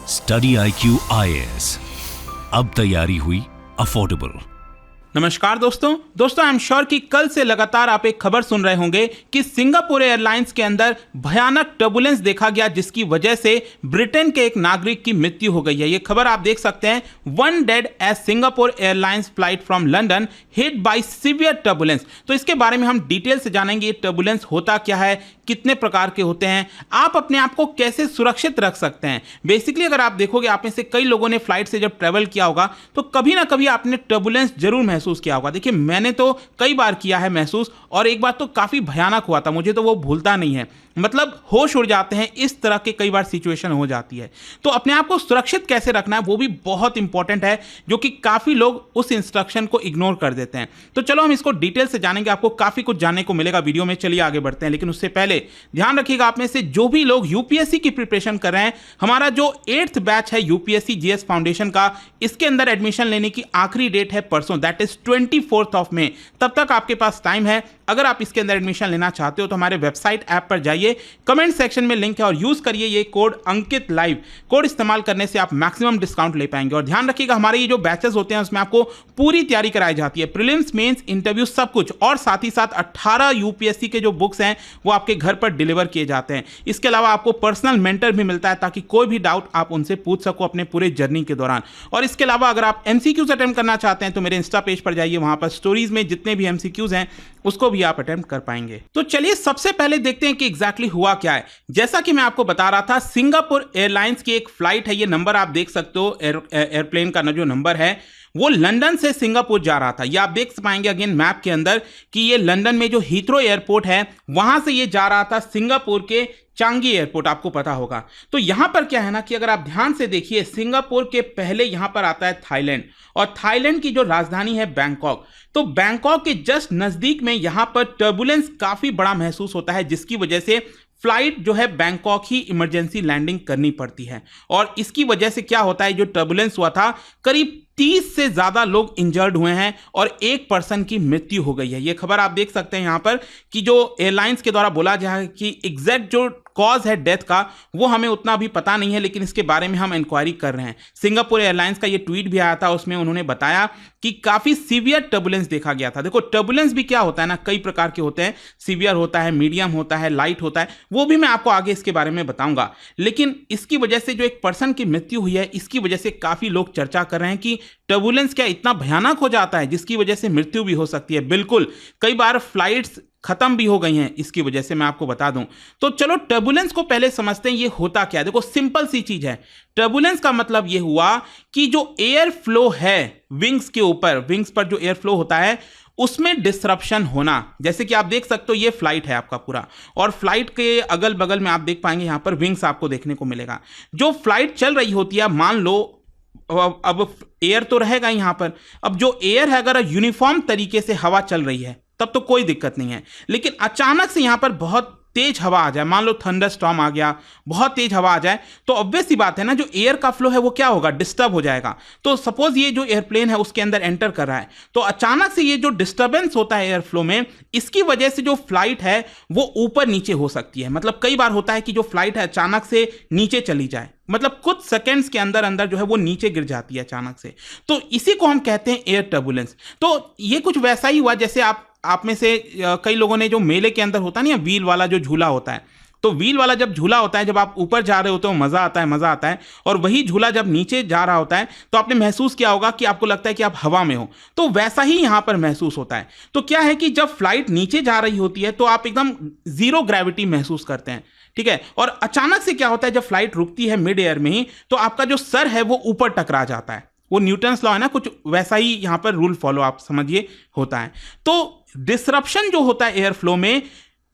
Study IQ IAS, अब तैयारी हुई अफोर्डेबल। नमस्कार दोस्तों आई एम श्योर कि कल से लगातार आप एक खबर सुन रहे होंगे कि सिंगापुर एयरलाइंस के अंदर भयानक टर्बुलेंस देखा गया, जिसकी वजह से ब्रिटेन के एक नागरिक की मृत्यु हो गई है। ये खबर आप देख सकते हैं, 1 dead as Singapore Airlines flight from London hit by severe turbulence. तो इसके बारे में हम डिटेल से जानेंगे, ये टर्बुलेंस होता क्या है, कितने प्रकार के होते हैं, आप अपने आप को कैसे सुरक्षित रख सकते हैं। बेसिकली अगर आप देखोगे, आप में से कई लोगों ने फ्लाइट से जब ट्रेवल किया होगा तो कभी ना कभी आपने टर्बुलेंस जरूर महसूस किया होगा। देखिए, मैंने तो कई बार किया है महसूस, और एक बार तो काफी भयानक हुआ था, मुझे तो वो भूलता नहीं है। मतलब होश उड़ जाते हैं, इस तरह के कई बार सिचुएशन हो जाती है। तो अपने आप को सुरक्षित कैसे रखना है वो भी बहुत इंपॉर्टेंट है, जो कि काफी लोग उस इंस्ट्रक्शन को इग्नोर कर देते हैं। तो चलो हम इसको डिटेल से जानेंगे, आपको काफी कुछ जानने को मिलेगा वीडियो में। चलिए आगे बढ़ते हैं, लेकिन उससे पहले दैट रखिएगा, आप में से जो भी लोग यूपीएससी की प्रिपरेशन कर रहे हैं, हमारा जो 8th बैच है यूपीएससी जीएस फाउंडेशन का, इसके अंदर एडमिशन लेने की आखिरी डेट है परसों, दैट इज 24 मई। तब तक आपके पास टाइम है। अगर आप इसके अंदर एडमिशन लेना चाहते हो तो हमारे वेबसाइट ऐप पर जाइए, कमेंट सेक्शन में लिंक है और यूज करिए ये कोड अंकित लाइव। कोड इस्तेमाल करने से आप मैक्सिमम डिस्काउंट ले पाएंगे। और ध्यान रखिएगा, हमारे ये जो बैचेस होते हैं उसमें आपको पूरी तैयारी कराई जाती है, प्रीलिम्स, मेंस, इंटरव्यू, सब कुछ। और साथ ही साथ 18 यूपीएससी के जो बुक्स हैं वो आपके घर पर डिलीवर किए जाते हैं। इसके अलावा आपको पर्सनल मेंटर भी मिलता है, ताकि कोई भी डाउट आप उनसे पूछ सको अपने पूरे जर्नी के दौरान। और इसके अलावा अगर आप एमसीक्यूज अटेम्प्ट करना चाहते हैं तो मेरे इंस्टा पेज पर जाइए, वहां पर स्टोरीज में जितने भी एमसीक्यूज हैं उसको भी आप अटेम्प्ट कर पाएंगे। तो चलिए सबसे पहले देखते हैं कि एग्जैक्टली हुआ क्या है। जैसा कि मैं आपको बता रहा था, सिंगापुर एयरलाइंस की एक फ्लाइट है, ये नंबर आप देख सकते हो, एयरप्लेन का जो नंबर है वो लंदन से सिंगापुर जा रहा था। ये आप देख पाएंगे अगेन मैप के अंदर कि ये लंदन में जो हीथ्रो एयरपोर्ट है वहां से ये जा रहा था सिंगापुर के चांगी एयरपोर्ट, आपको पता होगा। तो यहां पर क्या है ना कि अगर आप ध्यान से देखिए, सिंगापुर के पहले यहां पर आता है थाईलैंड, और थाईलैंड की जो राजधानी है बैंकॉक। तो बैंकॉक के जस्ट नजदीक में यहां पर टर्बुलेंस काफी बड़ा महसूस होता है, जिसकी वजह से फ्लाइट जो है बैंकॉक ही इमरजेंसी लैंडिंग करनी पड़ती है। और इसकी वजह से क्या होता है, जो टर्बुलेंस हुआ था, करीब 30 से ज्यादा लोग इंजर्ड हुए हैं और एक पर्सन की मृत्यु हो गई है। यह खबर आप देख सकते हैं यहां पर कि जो एयरलाइंस के द्वारा बोला जाए कि एग्जैक्ट जो कॉज है डेथ का वो हमें उतना अभी पता नहीं है, लेकिन इसके बारे में हम इंक्वायरी कर रहे हैं। सिंगापुर एयरलाइंस का ये ट्वीट भी आया था, उसमें उन्होंने बताया कि काफी सीवियर टर्बुलेंस देखा गया था। देखो, टर्बुलेंस भी क्या होता है ना, कई प्रकार के होते हैं, सीवियर होता है, मीडियम होता है, लाइट होता है, वो भी मैं आपको आगे इसके बारे में बताऊंगा। लेकिन इसकी वजह से जो एक पर्सन की मृत्यु हुई है, इसकी वजह से काफी लोग चर्चा कर रहे हैं कि टर्बुलेंस क्या इतना भयानक हो जाता है जिसकी वजह से मृत्यु भी हो सकती है। बिल्कुल, कई बार फ्लाइट्स खत्म भी हो गई हैं इसकी वजह से, मैं आपको बता दूं। तो चलो टर्बुलेंस को पहले समझते हैं, ये होता क्या है। देखो, सिंपल सी चीज है। टर्बुलेंस का मतलब ये हुआ कि जो एयर फ्लो है विंग्स के ऊपर, विंग्स पर जो एयर फ्लो होता है उसमें डिसरप्शन होना। जैसे कि आप देख सकते हो, ये फ्लाइट है आपका पूरा, और फ्लाइट के अगल बगल में आप देख पाएंगे यहां पर विंग्स आपको देखने को मिलेगा। जो फ्लाइट चल रही होती है, मान लो अब एयर तो रहेगा यहां पर, अब जो एयर है अगर यूनिफॉर्म तरीके से हवा चल रही है तब तो कोई दिक्कत नहीं है। लेकिन अचानक से यहां पर बहुत तेज हवा आ जाए, मान लो थंडर स्टॉर्म आ गया, बहुत तेज हवा आ जाए, तो ऑब्वियस सी बात है ना, जो एयर का फ्लो है वो क्या होगा, डिस्टर्ब हो जाएगा। तो सपोज ये जो एयरप्लेन है उसके अंदर एंटर कर रहा है, तो अचानक से ये जो डिस्टर्बेंस होता है एयर फ्लो में, इसकी वजह से जो फ्लाइट है वो ऊपर नीचे हो सकती है। मतलब कई बार होता है कि जो फ्लाइट है अचानक से नीचे चली जाए, मतलब कुछ सेकंड्स के अंदर अंदर जो है वो नीचे गिर जाती है अचानक से। तो इसी को हम कहते हैं एयर टर्बुलेंस। तो ये कुछ वैसा ही हुआ जैसे आप में से कई लोगों ने जो मेले के अंदर होता है ना, व्हील वाला जो झूला होता है, तो व्हील वाला जब झूला होता है, जब आप ऊपर जा रहे होते हो मजा आता है, और वही झूला जब नीचे जा रहा होता है तो आपने महसूस किया होगा कि आपको लगता है कि आप हवा में हो। तो वैसा ही यहां पर महसूस होता है। तो क्या है कि जब फ्लाइट नीचे जा रही होती है तो आप एकदम जीरो ग्रेविटी महसूस करते हैं, ठीक है। और अचानक से क्या होता है, जब फ्लाइट रुकती है मिड एयर में ही, तो आपका जो सर है वो ऊपर टकरा जाता है। वो न्यूटन्स लॉ है ना, कुछ वैसा ही यहां पर रूल फॉलो आप समझिए होता है। तो डिसरप्शन जो होता है एयर फ्लो में,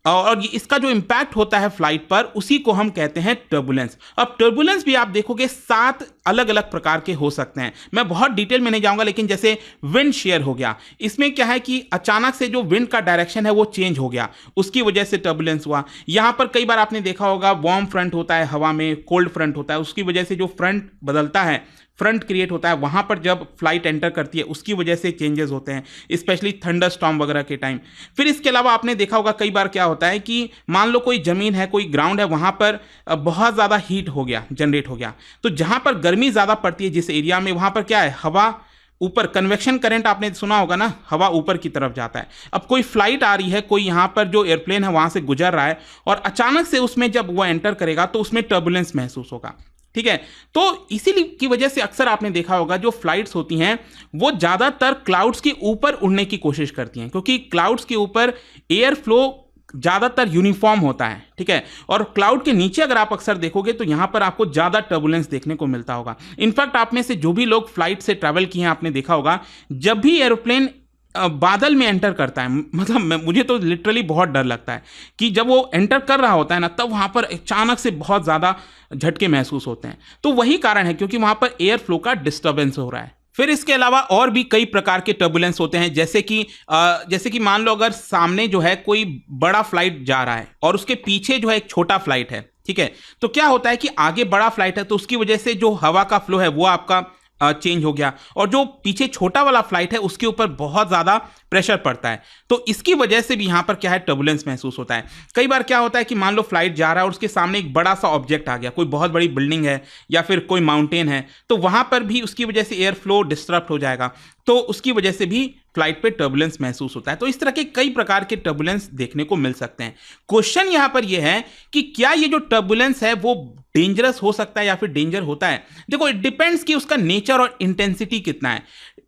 और इसका जो इंपैक्ट होता है फ्लाइट पर, उसी को हम कहते हैं टर्बुलेंस। अब टर्बुलेंस भी आप देखोगे 7 अलग अलग प्रकार के हो सकते हैं। मैं बहुत डिटेल में नहीं जाऊंगा, लेकिन जैसे विंड शेयर हो गया, इसमें क्या है कि अचानक से जो विंड का डायरेक्शन है वो चेंज हो गया, उसकी वजह से टर्बुलेंस हुआ। यहां पर कई बार आपने देखा होगा वार्म फ्रंट होता है हवा में, कोल्ड फ्रंट होता है, उसकी वजह से जो फ्रंट बदलता है फ्रंट क्रिएट होता है, वहाँ पर जब फ्लाइट एंटर करती है उसकी वजह से चेंजेस होते हैं, स्पेशली थंडर स्टॉर्म वगैरह के टाइम। फिर इसके अलावा आपने देखा होगा कई बार क्या होता है कि मान लो कोई ज़मीन है, कोई ग्राउंड है, वहाँ पर बहुत ज़्यादा हीट हो गया, जनरेट हो गया, तो जहाँ पर गर्मी ज़्यादा पड़ती है जिस एरिया में, वहाँ पर क्या है, हवा ऊपर, कन्वेक्शन करंट आपने सुना होगा ना, हवा ऊपर की तरफ जाता है। अब कोई फ्लाइट आ रही है, कोई यहाँ पर जो एयरप्लेन है वहाँ से गुजर रहा है, और अचानक से उसमें जब वो एंटर करेगा तो उसमें टर्बुलेंस महसूस होगा, ठीक है। तो इसीलिए की वजह से अक्सर आपने देखा होगा जो फ्लाइट्स होती हैं वो ज़्यादातर क्लाउड्स के ऊपर उड़ने की कोशिश करती हैं, क्योंकि क्लाउड्स के ऊपर एयर फ्लो ज़्यादातर यूनिफॉर्म होता है, ठीक है। और क्लाउड के नीचे अगर आप अक्सर देखोगे तो यहाँ पर आपको ज़्यादा टर्बुलेंस देखने को मिलता होगा। इनफैक्ट आप में से जो भी लोग फ्लाइट से ट्रैवल किए हैं आपने देखा होगा, जब भी एरोप्लेन बादल में एंटर करता है, मतलब मुझे तो लिटरली बहुत डर लगता है कि जब वो एंटर कर रहा होता है ना, तब वहाँ पर अचानक से बहुत ज़्यादा झटके महसूस होते हैं। तो वही कारण है, क्योंकि वहाँ पर एयर फ्लो का डिस्टर्बेंस हो रहा है। फिर इसके अलावा और भी कई प्रकार के टर्बुलेंस होते हैं, जैसे कि मान लो अगर सामने जो है कोई बड़ा फ्लाइट जा रहा है और उसके पीछे जो है एक छोटा फ्लाइट है, ठीक है। तो क्या होता है कि आगे बड़ा फ्लाइट है तो उसकी वजह से जो हवा का फ्लो है वो आपका चेंज हो गया, और जो पीछे छोटा वाला फ्लाइट है उसके ऊपर बहुत ज़्यादा प्रेशर पड़ता है, तो इसकी वजह से भी यहाँ पर क्या है, टर्बुलेंस महसूस होता है। कई बार क्या होता है कि मान लो फ्लाइट जा रहा है और उसके सामने एक बड़ा सा ऑब्जेक्ट आ गया, कोई बहुत बड़ी बिल्डिंग है या फिर कोई माउंटेन है, तो वहाँ पर भी उसकी वजह से एयर फ्लो डिस्टर्ब हो जाएगा, तो उसकी वजह से भी फ्लाइट पे टर्बुलेंस महसूस होता है। तो इस तरह के कई प्रकार के टर्बुलेंस देखने को मिल सकते हैं। क्वेश्चन यहाँ पर यह है कि क्या ये जो टर्बुलेंस है वो डेंजरस हो सकता है या फिर डेंजर होता है। देखो, इट डिपेंड्स कि उसका नेचर और इंटेंसिटी कितना है।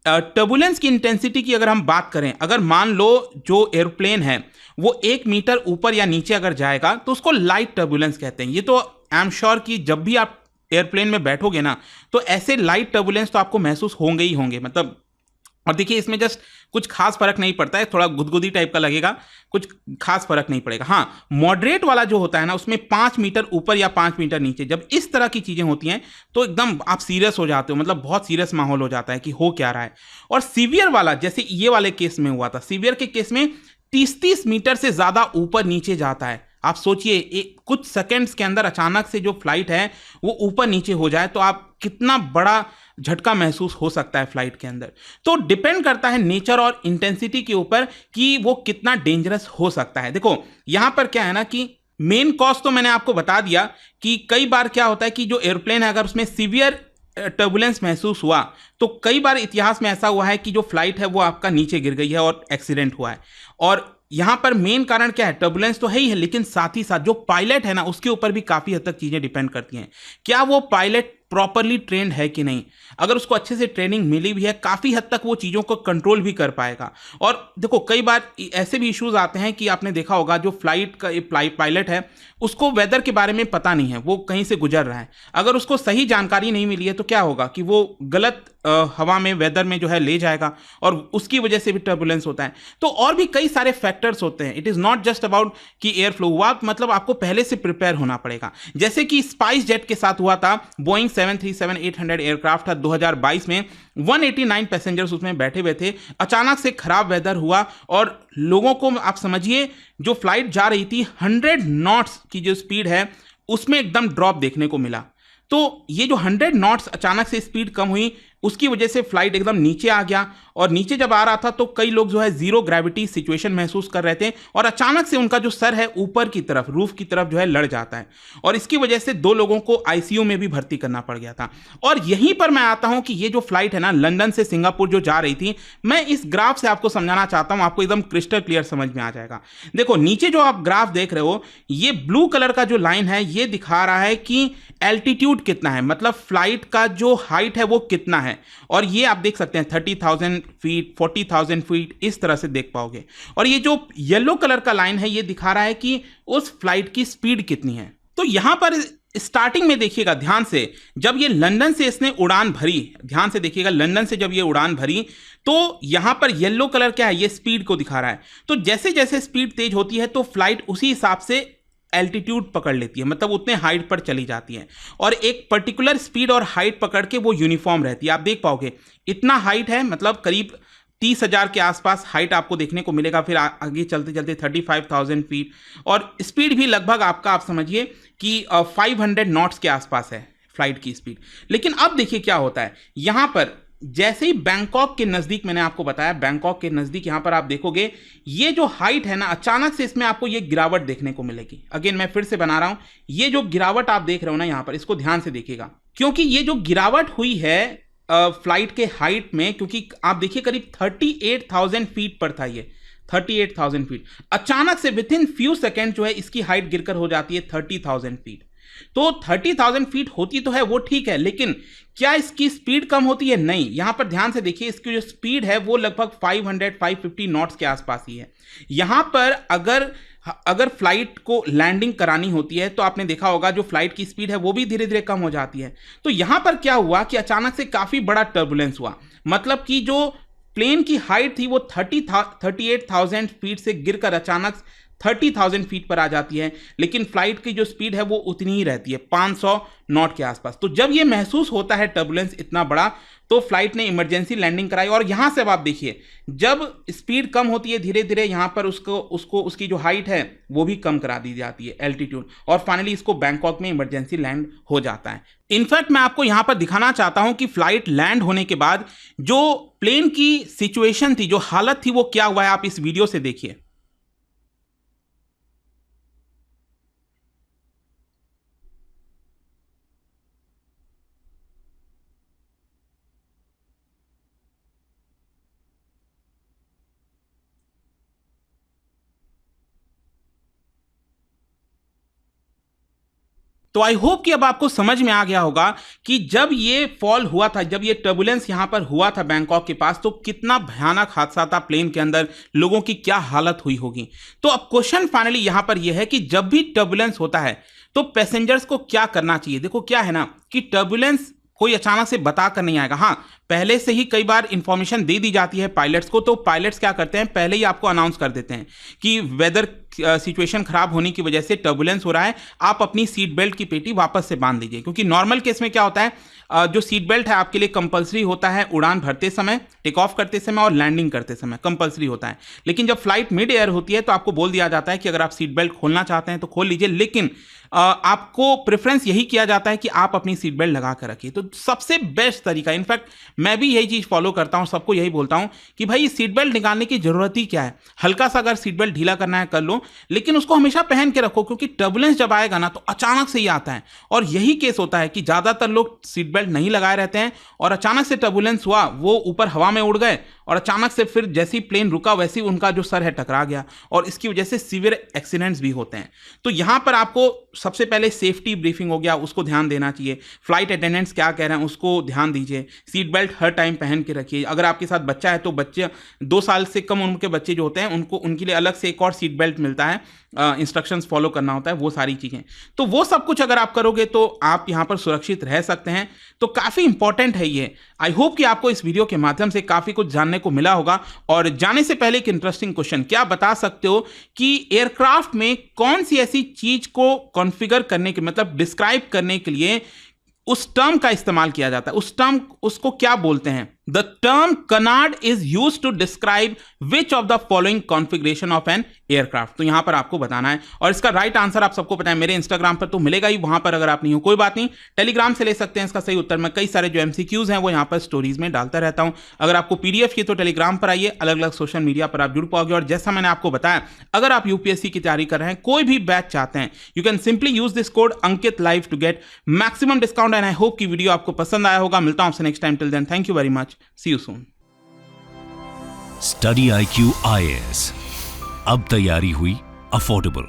टर्बुलेंस की इंटेंसिटी की अगर हम बात करें, अगर मान लो जो एयरप्लेन है वो 1 मीटर ऊपर या नीचे अगर जाएगा तो उसको लाइट टर्बुलेंस कहते हैं। ये तो आई एम श्योर कि जब भी आप एयरप्लेन में बैठोगे ना, तो ऐसे लाइट टर्बुलेंस तो आपको महसूस होंगे ही होंगे, मतलब। और देखिए, इसमें जस्ट कुछ खास फर्क नहीं पड़ता है, थोड़ा गुदगुदी टाइप का लगेगा, कुछ खास फर्क नहीं पड़ेगा। हाँ, मॉडरेट वाला जो होता है ना, उसमें 5 मीटर ऊपर या 5 मीटर नीचे जब इस तरह की चीज़ें होती हैं तो एकदम आप सीरियस हो जाते हो, मतलब बहुत सीरियस माहौल हो जाता है कि हो क्या रहा है। और सीवियर वाला, जैसे ये वाले केस में हुआ था, सीवियर के केस में 30-30 मीटर से ज़्यादा ऊपर नीचे जाता है। आप सोचिए, कुछ सेकंड्स के अंदर अचानक से जो फ्लाइट है वो ऊपर नीचे हो जाए तो आप कितना बड़ा झटका महसूस हो सकता है फ्लाइट के अंदर। तो डिपेंड करता है नेचर और इंटेंसिटी के ऊपर कि वो कितना डेंजरस हो सकता है। देखो, यहाँ पर क्या है ना कि मेन कॉज तो मैंने आपको बता दिया कि कई बार क्या होता है कि जो एयरप्लेन है अगर उसमें सीवियर टर्बुलेंस महसूस हुआ तो कई बार इतिहास में ऐसा हुआ है कि जो फ्लाइट है वो आपका नीचे गिर गई है और एक्सीडेंट हुआ है। और यहाँ पर मेन कारण क्या है, टर्बुलेंस तो है ही है, लेकिन साथ ही साथ जो पायलट है ना उसके ऊपर भी काफ़ी हद तक चीज़ें डिपेंड करती हैं। क्या वो पायलट प्रॉपरली ट्रेंड है कि नहीं, अगर उसको अच्छे से ट्रेनिंग मिली भी है, काफ़ी हद तक वो चीज़ों को कंट्रोल भी कर पाएगा। और देखो, कई बार ऐसे भी इश्यूज आते हैं कि आपने देखा होगा जो फ्लाइट का पायलट है उसको वेदर के बारे में पता नहीं है, वो कहीं से गुजर रहा है, अगर उसको सही जानकारी नहीं मिली है तो क्या होगा कि वो गलत हवा में, वेदर में जो है ले जाएगा और उसकी वजह से भी टर्बुलेंस होता है। तो और भी कई सारे फैक्टर्स होते हैं। It is not just about कि एयर फ्लो हुआ, मतलब आपको पहले से प्रिपेयर होना पड़ेगा। जैसे कि स्पाइस जेट के साथ हुआ था, बोइंग 737-800 एयरक्राफ्ट था 2022 में, 189 पैसेंजर्स उसमें बैठे हुए थे, अचानक से खराब वेदर हुआ और लोगों को, आप समझिए, जो फ्लाइट जा रही थी 100 नॉट्स की जो स्पीड है उसमें एकदम ड्रॉप देखने को मिला। तो ये जो 100 नॉट्स अचानक से स्पीड कम हुई, उसकी वजह से फ्लाइट एकदम नीचे आ गया, और नीचे जब आ रहा था तो कई लोग जो है जीरो ग्रेविटी सिचुएशन महसूस कर रहे थे, और अचानक से उनका जो सर है ऊपर की तरफ, रूफ की तरफ जो है लड़ जाता है, और इसकी वजह से 2 लोगों को आईसीयू में भी भर्ती करना पड़ गया था। और यहीं पर मैं आता हूं कि ये जो फ्लाइट है ना, लंदन से सिंगापुर जो जा रही थी, मैं इस ग्राफ से आपको समझाना चाहता हूं, आपको एकदम क्रिस्टल क्लियर समझ में आ जाएगा। देखो, नीचे जो आप ग्राफ देख रहे हो, ये ब्लू कलर का जो लाइन है ये दिखा रहा है कि एल्टीट्यूड कितना है, मतलब फ्लाइट का जो हाइट है वो कितना है, और ये आप देख सकते हैं 30,000 फीट, 40,000 फीट, इस तरह से देख पाओगे। और ये जो येलो कलर का लाइन है ये दिखा रहा है कि उस फ्लाइट की स्पीड कितनी है। तो यहां पर स्टार्टिंग में देखिएगा ध्यान से, जब ये लंदन से इसने उड़ान भरी, ध्यान से देखिएगा, लंदन से जब ये उड़ान भरी तो यहां पर येलो कलर क्या है, ये स्पीड को दिखा रहा है। तो जैसे जैसे स्पीड तेज होती है तो फ्लाइट उसी हिसाब से एल्टीट्यूड पकड़ लेती है, मतलब उतने हाइट पर चली जाती है, और एक पर्टिकुलर स्पीड और हाइट पकड़ के वो यूनिफॉर्म रहती है। आप देख पाओगे इतना हाइट है, मतलब करीब 30,000 के आसपास हाइट आपको देखने को मिलेगा, फिर आगे चलते चलते 35,000 फीट, और स्पीड भी लगभग आपका, आप समझिए कि 500 नॉट्स के आसपास है, फ्लाइट की स्पीड। लेकिन अब देखिए क्या होता है, यहां पर जैसे ही बैंकॉक के नजदीक, मैंने आपको बताया बैंकॉक के नजदीक यहां पर आप देखोगे ये जो हाइट है ना, अचानक से इसमें आपको ये गिरावट देखने को मिलेगी। अगेन मैं फिर से बना रहा हूं, ये जो गिरावट आप देख रहे हो ना यहां पर, इसको ध्यान से देखिएगा, क्योंकि ये जो गिरावट हुई है फ्लाइट के हाइट में, क्योंकि आप देखिए करीब 38,000 फीट पर था ये, 38,000 फीट, अचानक से विद इन फ्यू सेकेंड जो है इसकी हाइट गिरकर हो जाती है 30,000 फीट। तो 30,000 फीट होती तो है वो ठीक है, लेकिन क्या इसकी स्पीड कम होती है? नहीं। यहां पर ध्यान से देखिए, इसकी जो स्पीड है वो लगभग 500-550 नॉट्स के आसपास ही है। यहां पर अगर फ्लाइट को लैंडिंग करानी होती है तो आपने देखा होगा जो फ्लाइट की स्पीड है वो भी धीरे धीरे कम हो जाती है। तो यहां पर क्या हुआ कि अचानक से काफी बड़ा टर्बुलेंस हुआ, मतलब कि जो प्लेन की हाइट थी वो 38,000 फीट से गिरकर अचानक 30,000 फीट पर आ जाती है, लेकिन फ्लाइट की जो स्पीड है वो उतनी ही रहती है, 500 नॉट के आसपास। तो जब ये महसूस होता है टर्बुलेंस इतना बड़ा, तो फ्लाइट ने इमरजेंसी लैंडिंग कराई। और यहां से अब आप देखिए, जब स्पीड कम होती है धीरे धीरे यहां पर उसकी जो हाइट है वो भी कम करा दी जाती है, एल्टीट्यूड, और फाइनली इसको बैंकॉक में इमरजेंसी लैंड हो जाता है। इनफैक्ट मैं आपको यहां पर दिखाना चाहता हूं कि फ्लाइट लैंड होने के बाद जो प्लेन की सिचुएशन थी, जो हालत थी, वो क्या हुआ है, आप इस वीडियो से देखिए। तो आई होप कि अब आपको समझ में आ गया होगा कि जब ये फॉल हुआ था, जब ये टर्बुलेंस यहां पर हुआ था बैंकॉक के पास, तो कितना भयानक हादसा था, प्लेन के अंदर लोगों की क्या हालत हुई होगी। तो अब क्वेश्चन फाइनली यहां पर यह है कि जब भी टर्बुलेंस होता है तो पैसेंजर्स को क्या करना चाहिए। देखो क्या है ना कि टर्बुलेंस कोई अचानक से बता कर नहीं आएगा। हाँ, पहले से ही कई बार इंफॉर्मेशन दे दी जाती है पायलट्स को, तो पायलट्स क्या करते हैं, पहले ही आपको अनाउंस कर देते हैं कि वेदर सिचुएशन खराब होने की वजह से टर्बुलेंस हो रहा है, आप अपनी सीट बेल्ट की पेटी वापस से बांध लीजिए। क्योंकि नॉर्मल केस में क्या होता है, जो सीट बेल्ट है आपके लिए कंपलसरी होता है, उड़ान भरते समय, टेक ऑफ करते समय और लैंडिंग करते समय कंपलसरी होता है। लेकिन जब फ्लाइट मिड एयर होती है तो आपको बोल दिया जाता है कि अगर आप सीट बेल्ट खोलना चाहते हैं तो खोल लीजिए, लेकिन आपको प्रेफरेंस यही किया जाता है कि आप अपनी सीट बेल्ट लगा कर रखिए। तो सबसे बेस्ट तरीका, इनफैक्ट मैं भी यही चीज फॉलो करता हूं, सबको यही बोलता हूं कि भाई सीट बेल्ट निकालने की जरूरत ही क्या है, हल्का सा अगर सीट बेल्ट ढीला करना है कर लो, लेकिन उसको हमेशा पहन के रखो, क्योंकि टर्बुलेंस जब आएगा ना तो अचानक से ही आता है। और यही केस होता है कि ज्यादातर लोग सीट बेल्ट नहीं लगाए रहते हैं और अचानक से टर्बुलेंस हुआ, वो ऊपर हवा में उड़ गए और अचानक से फिर जैसे ही प्लेन रुका वैसे ही उनका जो सर है टकरा गया, और इसकी वजह से सीवियर एक्सीडेंट्स भी होते हैं। तो यहां पर आपको सबसे पहले सेफ्टी ब्रीफिंग हो गया, उसको ध्यान देना चाहिए। फ्लाइट अटेंडेंट्स क्या कह रहे हैं उसको ध्यान दीजिए। सीट बेल्ट हर टाइम पहन के रखिए। अगर आपके साथ बच्चा है तो बच्चे, 2 साल से कम उम्र के बच्चे जो होते हैं उनके लिए अलग से एक और सीट बेल्ट मिलता है, इंस्ट्रक्शंस फॉलो करना होता है, वो सारी चीजें। तो वो सब कुछ अगर आप करोगे तो आप यहां पर सुरक्षित रह सकते हैं। तो काफी इंपॉर्टेंट है ये। आई होप कि आपको इस वीडियो के माध्यम से काफी कुछ जानने को मिला होगा। और जाने से पहले एक इंटरेस्टिंग क्वेश्चन, क्या बता सकते हो कि एयरक्राफ्ट में कौन सी ऐसी चीज को कॉन्फ़िगर करने के, मतलब डिस्क्राइब करने के लिए उस टर्म का इस्तेमाल किया जाता है? उस टर्म, उसको क्या बोलते हैं? The term canard is used to describe which of the following configuration of an aircraft। तो यहां पर आपको बताना है, और इसका राइट आंसर आप सबको पता है, मेरे इंस्टाग्राम पर तो मिलेगा ही, वहां पर अगर आप नहीं हो कोई बात नहीं, टेलीग्राम से ले सकते हैं इसका सही उत्तर। मैं कई सारे जो एमसीक्यूज हैं वो यहां पर स्टोरीज में डालता रहता हूं। अगर आपको पीडीएफ चाहिए तो टेलीग्राम पर आइए, अलग अलग सोशल मीडिया पर आप जुड़ पाओगे। और जैसा मैंने आपको बताया, अगर आप यूपीएससी की तैयारी कर रहे हैं, कोई भी बैच चाहते हैं, you can simply use this code Ankit live to get maximum discount. And I hope की वीडियो आपको पसंद आया होगा। मिलता हूं आपसे next time. Till then, thank you very much. See you soon। Study IQ IAS, अब तैयारी हुई अफोर्डेबल।